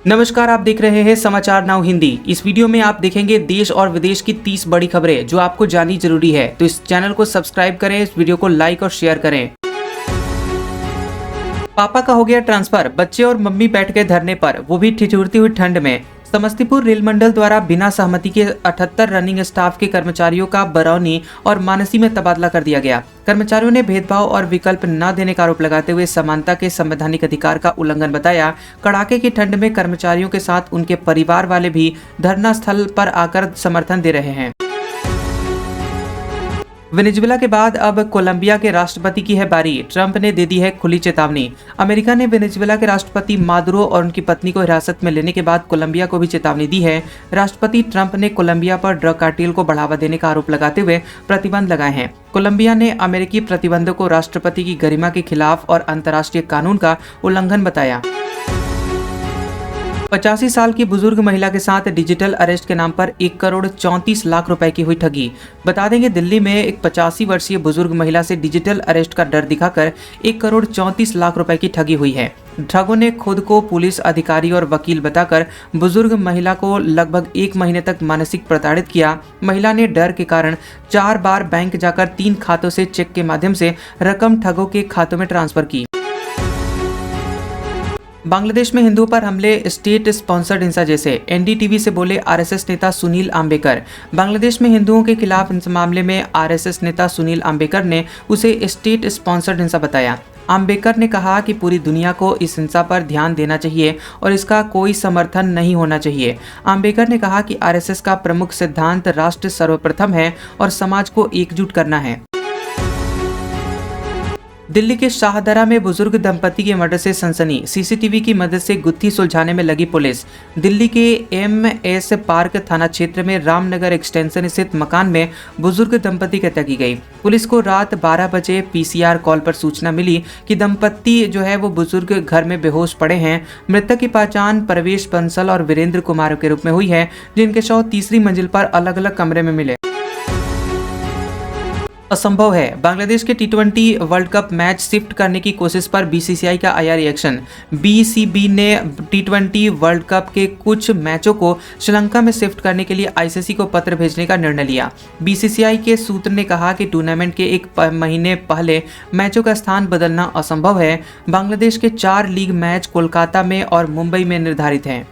नमस्कार, आप देख रहे हैं समाचार नाउ हिंदी। इस वीडियो में आप देखेंगे देश और विदेश की 30 बड़ी खबरें जो आपको जाननी जरूरी है। तो इस चैनल को सब्सक्राइब करें, इस वीडियो को लाइक और शेयर करें। पापा का हो गया ट्रांसफर, बच्चे और मम्मी बैठ गए धरने पर, वो भी ठिठुरती हुई ठंड में। समस्तीपुर रेल मंडल द्वारा बिना सहमति के 78 रनिंग स्टाफ के कर्मचारियों का बरौनी और मानसी में तबादला कर दिया गया। कर्मचारियों ने भेदभाव और विकल्प न देने का आरोप लगाते हुए समानता के संवैधानिक अधिकार का उल्लंघन बताया। कड़ाके की ठंड में कर्मचारियों के साथ उनके परिवार वाले भी धरना स्थल पर आकर समर्थन दे रहे हैं। वेनेजुएला के बाद अब कोलंबिया के राष्ट्रपति की है बारी। ट्रंप ने दे दी है खुली चेतावनी। अमेरिका ने वेनेजुएला के राष्ट्रपति मादुरो और उनकी पत्नी को हिरासत में लेने के बाद कोलंबिया को भी चेतावनी दी है। राष्ट्रपति ट्रंप ने कोलंबिया पर ड्रग कार्टेल को बढ़ावा देने का आरोप लगाते हुए प्रतिबंध लगाए हैं। कोलंबिया ने अमेरिकी प्रतिबंधों को राष्ट्रपति की गरिमा के खिलाफ और अंतर्राष्ट्रीय कानून का उल्लंघन बताया। 85 साल की बुजुर्ग महिला के साथ डिजिटल अरेस्ट के नाम पर 1 करोड़ 34 लाख रुपए की हुई ठगी। बता देंगे, दिल्ली में एक 85 वर्षीय बुजुर्ग महिला से डिजिटल अरेस्ट का डर दिखाकर 1 करोड़ 34 लाख रुपए की ठगी हुई है। ठगों ने खुद को पुलिस अधिकारी और वकील बताकर बुजुर्ग महिला को लगभग 1 महीने तक मानसिक प्रताड़ित किया। महिला ने डर के कारण 4 बार बैंक जाकर 3 खातों से चेक के माध्यम से रकम ठगों के खातों में ट्रांसफर की। बांग्लादेश में हिंदुओं पर हमले, स्टेट स्पॉन्सर्ड हिंसा जैसे, एनडीटीवी से बोले आरएसएस नेता सुनील अंबेकर। बांग्लादेश में हिंदुओं के खिलाफ इस मामले में आरएसएस नेता सुनील अंबेकर ने उसे स्टेट स्पॉन्सर्ड हिंसा बताया। अंबेकर ने कहा कि पूरी दुनिया को इस हिंसा पर ध्यान देना चाहिए और इसका कोई समर्थन नहीं होना चाहिए। अंबेकर ने कहा कि आरएसएस का प्रमुख सिद्धांत राष्ट्र सर्वप्रथम है और समाज को एकजुट करना है। दिल्ली के शाहदरा में बुजुर्ग दंपति के मर्डर से सनसनी, सीसीटीवी की मदद से गुत्थी सुलझाने में लगी पुलिस। दिल्ली के एमएस पार्क थाना क्षेत्र में रामनगर एक्सटेंशन स्थित मकान में बुजुर्ग दंपति की हत्या की गई। पुलिस को रात 12 बजे पीसीआर कॉल पर सूचना मिली कि दंपति वो बुजुर्ग घर में बेहोश पड़े हैं। मृतक की पहचान परवेश बंसल और वीरेंद्र कुमार के रूप में हुई है, जिनके शव तीसरी मंजिल पर अलग अलग कमरे में मिले। असंभव है, बांग्लादेश के टी20 वर्ल्ड कप मैच शिफ्ट करने की कोशिश पर बीसीसीआई का आया रिएक्शन। बीसीबी ने टी20 वर्ल्ड कप के कुछ मैचों को श्रीलंका में शिफ्ट करने के लिए आईसीसी को पत्र भेजने का निर्णय लिया। बीसीसीआई के सूत्र ने कहा कि टूर्नामेंट के 1 महीने पहले मैचों का स्थान बदलना असंभव है। बांग्लादेश के 4 लीग मैच कोलकाता में और मुंबई में निर्धारित हैं।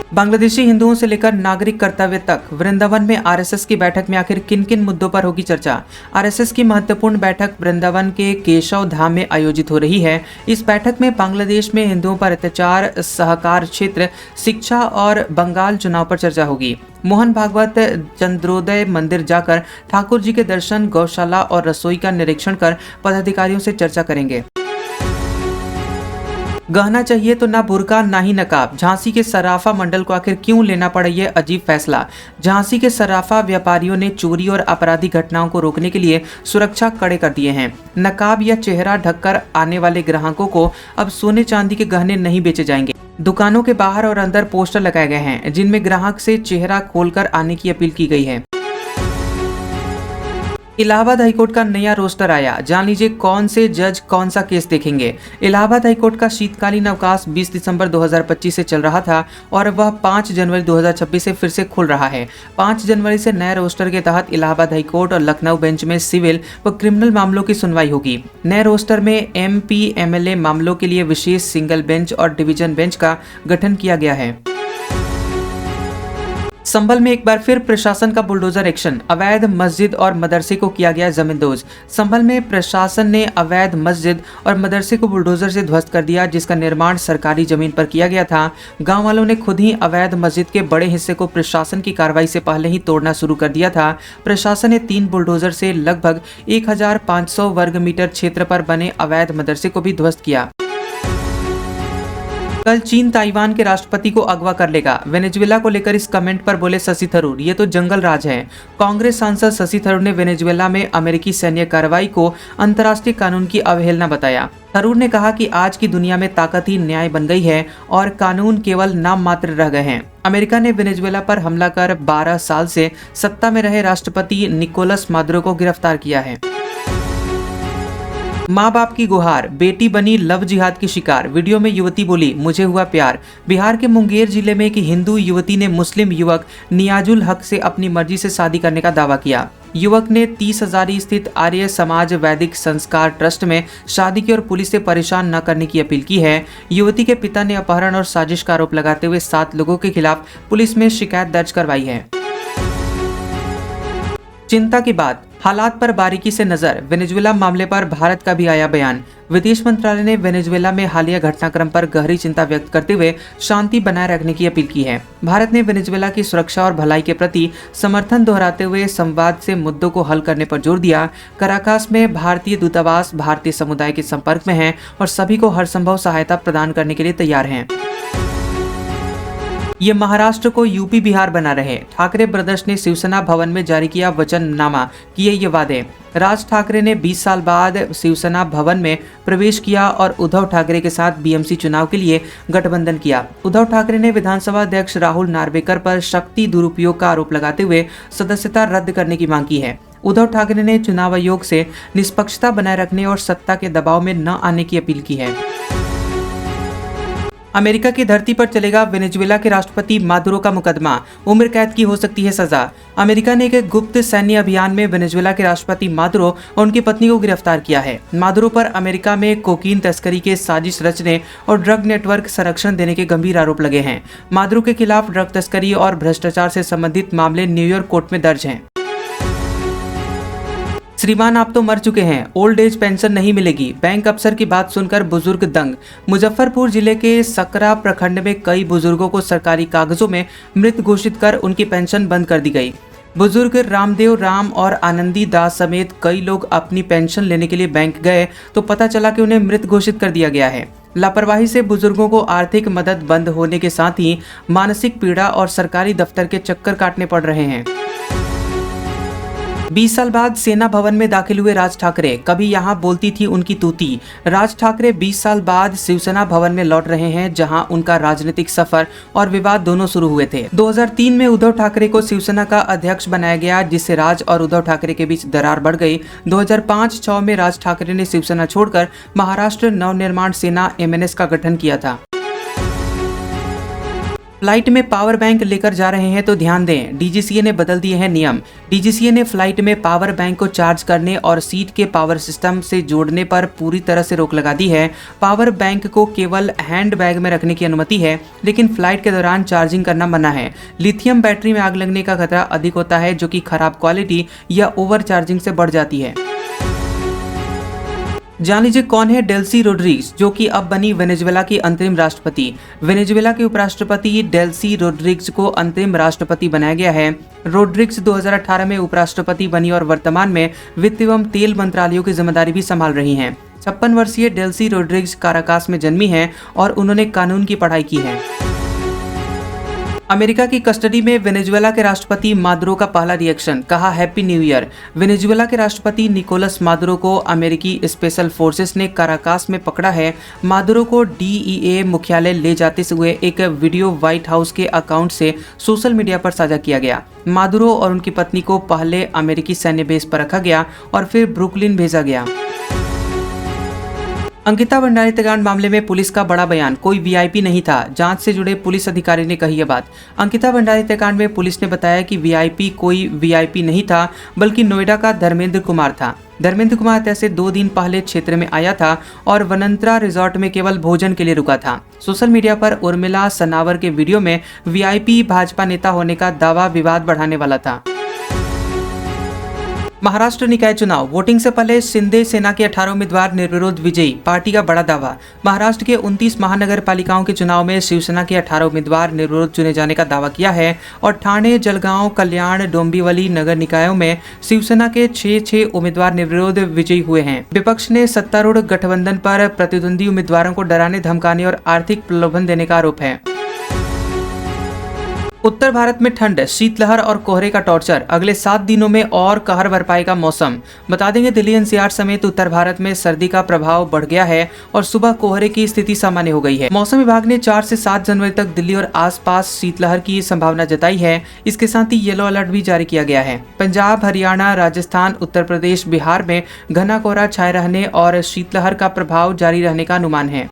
बांग्लादेशी हिंदुओं से लेकर नागरिक कर्तव्य तक वृंदावन में आरएसएस की बैठक में आखिर किन किन मुद्दों पर होगी चर्चा। आरएसएस की महत्वपूर्ण बैठक वृंदावन के केशव धाम में आयोजित हो रही है। इस बैठक में बांग्लादेश में हिंदुओं पर अत्याचार, सहकार क्षेत्र, शिक्षा और बंगाल चुनाव पर चर्चा होगी। मोहन भागवत चंद्रोदय मंदिर जाकर ठाकुर जी के दर्शन, गौशाला और रसोई का निरीक्षण कर पदाधिकारियों से चर्चा करेंगे। गहना चाहिए तो ना बुर्का ना ही नकाब, झांसी के सराफा मंडल को आखिर क्यों लेना पड़ा ये अजीब फैसला। झांसी के सराफा व्यापारियों ने चोरी और आपराधिक घटनाओं को रोकने के लिए सुरक्षा कड़े कर दिए हैं। नकाब या चेहरा ढककर आने वाले ग्राहकों को अब सोने चांदी के गहने नहीं बेचे जाएंगे। दुकानों के बाहर और अंदर पोस्टर लगाए गए हैं जिनमें ग्राहक से चेहरा खोलकर आने की अपील की गई है। इलाहाबाद हाईकोर्ट का नया रोस्टर आया, जान लीजिए कौन से जज कौन सा केस देखेंगे। इलाहाबाद हाईकोर्ट का शीतकालीन अवकाश 20 दिसंबर 2025 से चल रहा था और वह 5 जनवरी 2026 से फिर से खुल रहा है। 5 जनवरी से नए रोस्टर के तहत इलाहाबाद हाईकोर्ट और लखनऊ बेंच में सिविल व क्रिमिनल मामलों की सुनवाई होगी। नए रोस्टर में एमपी एमएलए मामलों के लिए विशेष सिंगल बेंच और डिवीजन बेंच का गठन किया गया है। संभल में एक बार फिर प्रशासन का बुलडोजर एक्शन, अवैध मस्जिद और मदरसे को किया गया जमींदोज। संभल में प्रशासन ने अवैध मस्जिद और मदरसे को बुलडोजर से ध्वस्त कर दिया, जिसका निर्माण सरकारी जमीन पर किया गया था। गांव वालों ने खुद ही अवैध मस्जिद के बड़े हिस्से को प्रशासन की कार्रवाई से पहले ही तोड़ना शुरू कर दिया था। प्रशासन ने 3 बुलडोजर से लगभग 1500 वर्ग मीटर क्षेत्र पर बने अवैध मदरसे को भी ध्वस्त किया। कल चीन ताइवान के राष्ट्रपति को अगवा कर लेगा, वेनेजुएला को लेकर इस कमेंट पर बोले शशि थरूर, ये तो जंगल राज है। कांग्रेस सांसद शशि थरूर ने वेनेजुएला में अमेरिकी सैन्य कार्रवाई को अंतर्राष्ट्रीय कानून की अवहेलना बताया। थरूर ने कहा कि आज की दुनिया में ताकत ही न्याय बन गई है और कानून केवल नाम मात्र रह गए हैं। अमेरिका ने वेनेजुएला पर हमला कर 12 साल से सत्ता में रहे राष्ट्रपति निकोलस मादुरो को गिरफ्तार किया है। माँ बाप की गुहार, बेटी बनी लव जिहाद की शिकार। वीडियो में युवती बोली, मुझे हुआ प्यार। बिहार के मुंगेर जिले में एक हिंदू युवती ने मुस्लिम युवक नियाजुल हक से अपनी मर्जी से शादी करने का दावा किया। युवक ने 30 हजारी स्थित आर्य समाज वैदिक संस्कार ट्रस्ट में शादी की और पुलिस से परेशान न करने की अपील की है। युवती के पिता ने अपहरण और साजिश का आरोप लगाते हुए 7 लोगों के खिलाफ पुलिस में शिकायत दर्ज करवाई है। चिंता की बात, हालात पर बारीकी से नजर। वेनेजुएला मामले पर भारत का भी आया बयान। विदेश मंत्रालय ने वेनेजुएला में हालिया घटनाक्रम पर गहरी चिंता व्यक्त करते हुए शांति बनाए रखने की अपील की है। भारत ने वेनेजुएला की सुरक्षा और भलाई के प्रति समर्थन दोहराते हुए संवाद से मुद्दों को हल करने पर जोर दिया। कराकास में भारतीय दूतावास भारतीय समुदाय के संपर्क में है और सभी को हर संभव सहायता प्रदान करने के लिए तैयार हैं। ये महाराष्ट्र को यूपी बिहार बना रहे। ठाकरे ब्रदर्स ने शिवसेना भवन में जारी किया वचननामा, किए ये वादे। राज ठाकरे ने 20 साल बाद शिवसेना भवन में प्रवेश किया और उद्धव ठाकरे के साथ बीएमसी चुनाव के लिए गठबंधन किया। उद्धव ठाकरे ने विधानसभा अध्यक्ष राहुल नार्वेकर पर शक्ति दुरुपयोग का आरोप लगाते हुए सदस्यता रद्द करने की मांग की है। उद्धव ठाकरे ने चुनाव आयोग से निष्पक्षता बनाए रखने और सत्ता के दबाव में न आने की अपील की है। अमेरिका की धरती पर चलेगा वेनेजुएला के राष्ट्रपति मादुरो का मुकदमा, उम्र कैद की हो सकती है सजा। अमेरिका ने एक गुप्त सैन्य अभियान में वेनेजुएला के राष्ट्रपति मादुरो और उनकी पत्नी को गिरफ्तार किया है। मादुरो पर अमेरिका में कोकीन तस्करी के साजिश रचने और ड्रग नेटवर्क संरक्षण देने के गंभीर आरोप लगे हैं। मादुरो के खिलाफ ड्रग तस्करी और भ्रष्टाचार से संबंधित मामले न्यूयॉर्क कोर्ट में दर्ज हैं। श्रीमान आप तो मर चुके हैं, ओल्ड एज पेंशन नहीं मिलेगी। बैंक अफसर की बात सुनकर बुजुर्ग दंग। मुजफ्फरपुर जिले के सकरा प्रखंड में कई बुजुर्गों को सरकारी कागजों में मृत घोषित कर उनकी पेंशन बंद कर दी गई। बुजुर्ग रामदेव राम और आनंदी दास समेत कई लोग अपनी पेंशन लेने के लिए बैंक गए तो पता चला कि उन्हें मृत घोषित कर दिया गया है। लापरवाही से बुजुर्गों को आर्थिक मदद बंद होने के साथ ही मानसिक पीड़ा और सरकारी दफ्तर के चक्कर काटने पड़ रहे हैं। 20 साल बाद सेना भवन में दाखिल हुए राज ठाकरे, कभी यहाँ बोलती थी उनकी तूती। राज ठाकरे 20 साल बाद शिवसेना भवन में लौट रहे हैं, जहां उनका राजनीतिक सफर और विवाद दोनों शुरू हुए थे। 2003 में उद्धव ठाकरे को शिवसेना का अध्यक्ष बनाया गया, जिससे राज और उद्धव ठाकरे के बीच दरार बढ़ गई। 2005-06 में राज ठाकरे ने शिवसेना छोड़कर महाराष्ट्र नवनिर्माण सेना MNS का गठन किया था। फ्लाइट में पावर बैंक लेकर जा रहे हैं तो ध्यान दें, DGCA ने बदल दिए हैं नियम। DGCA ने फ्लाइट में पावर बैंक को चार्ज करने और सीट के पावर सिस्टम से जोड़ने पर पूरी तरह से रोक लगा दी है। पावर बैंक को केवल हैंड बैग में रखने की अनुमति है, लेकिन फ्लाइट के दौरान चार्जिंग करना मना है। लिथियम बैटरी में आग लगने का खतरा अधिक होता है, जो कि खराब क्वालिटी या ओवर चार्जिंग से बढ़ जाती है। जान लीजिए कौन है डेल्सी रोड्रिग्स, जो कि अब बनी वेनेजुएला की अंतरिम राष्ट्रपति। वेनेजुएला के उपराष्ट्रपति डेल्सी रोड्रिग्स को अंतरिम राष्ट्रपति बनाया गया है। रोड्रिग्स 2018 में उपराष्ट्रपति बनी और वर्तमान में वित्त एवं तेल मंत्रालयों की जिम्मेदारी भी संभाल रही हैं। 56 वर्षीय डेल्सी रोड्रिग्स काराकास में जन्मी हैं और उन्होंने कानून की पढ़ाई की है। अमेरिका की कस्टडी में वेनेजुएला के राष्ट्रपति मादुरो का पहला रिएक्शन, कहा हैप्पी न्यू ईयर। वेनेजुएला के राष्ट्रपति निकोलस मादुरो को अमेरिकी स्पेशल फोर्सेस ने काराकास में पकड़ा है। मादुरो को DEA मुख्यालय ले जाते हुए एक वीडियो व्हाइट हाउस के अकाउंट से सोशल मीडिया पर साझा किया गया। मादुरो और उनकी पत्नी को पहले अमेरिकी सैन्य बेस पर रखा गया और फिर ब्रुकलिन भेजा गया। अंकिता भंडारी हत्याकांड मामले में पुलिस का बड़ा बयान, कोई VIP नहीं था। जांच से जुड़े पुलिस अधिकारी ने कही यह बात। अंकिता भंडारी हत्याकांड में पुलिस ने बताया कि VIP कोई VIP नहीं था, बल्कि नोएडा का धर्मेंद्र कुमार था। धर्मेंद्र कुमार हत्या से 2 दिन पहले क्षेत्र में आया था और वनंतरा रिजॉर्ट में केवल भोजन के लिए रुका था। सोशल मीडिया पर उर्मिला सनावर के वीडियो में VIP भाजपा नेता होने का दावा विवाद बढ़ाने वाला था। महाराष्ट्र निकाय चुनाव, वोटिंग से पहले शिंदे सेना के 18 उम्मीदवार निर्विरोध विजयी, पार्टी का बड़ा दावा। महाराष्ट्र के 29 महानगर पालिकाओं के चुनाव में शिवसेना के 18 उम्मीदवार निर्विरोध चुने जाने का दावा किया है और ठाणे, जलगांव, कल्याण, डोंबिवली नगर निकायों में शिवसेना के 6 उम्मीदवार निर्विरोध विजयी हुए हैं। विपक्ष ने सत्तारूढ़ गठबंधन पर प्रतिद्वंदी उम्मीदवारों को डराने, धमकाने और आर्थिक प्रलोभन देने का आरोप है। उत्तर भारत में ठंड, शीतलहर और कोहरे का टॉर्चर, अगले 7 दिनों में और कहर बरपाएगा मौसम। बता देंगे दिल्ली एनसीआर समेत उत्तर भारत में सर्दी का प्रभाव बढ़ गया है और सुबह कोहरे की स्थिति सामान्य हो गई है। मौसम विभाग ने 4 से 7 जनवरी तक दिल्ली और आसपास शीतलहर की संभावना जताई है। इसके साथ ही येलो अलर्ट भी जारी किया गया है। पंजाब, हरियाणा, राजस्थान, उत्तर प्रदेश, बिहार में घना कोहरा छाए रहने और शीतलहर का प्रभाव जारी रहने का अनुमान है।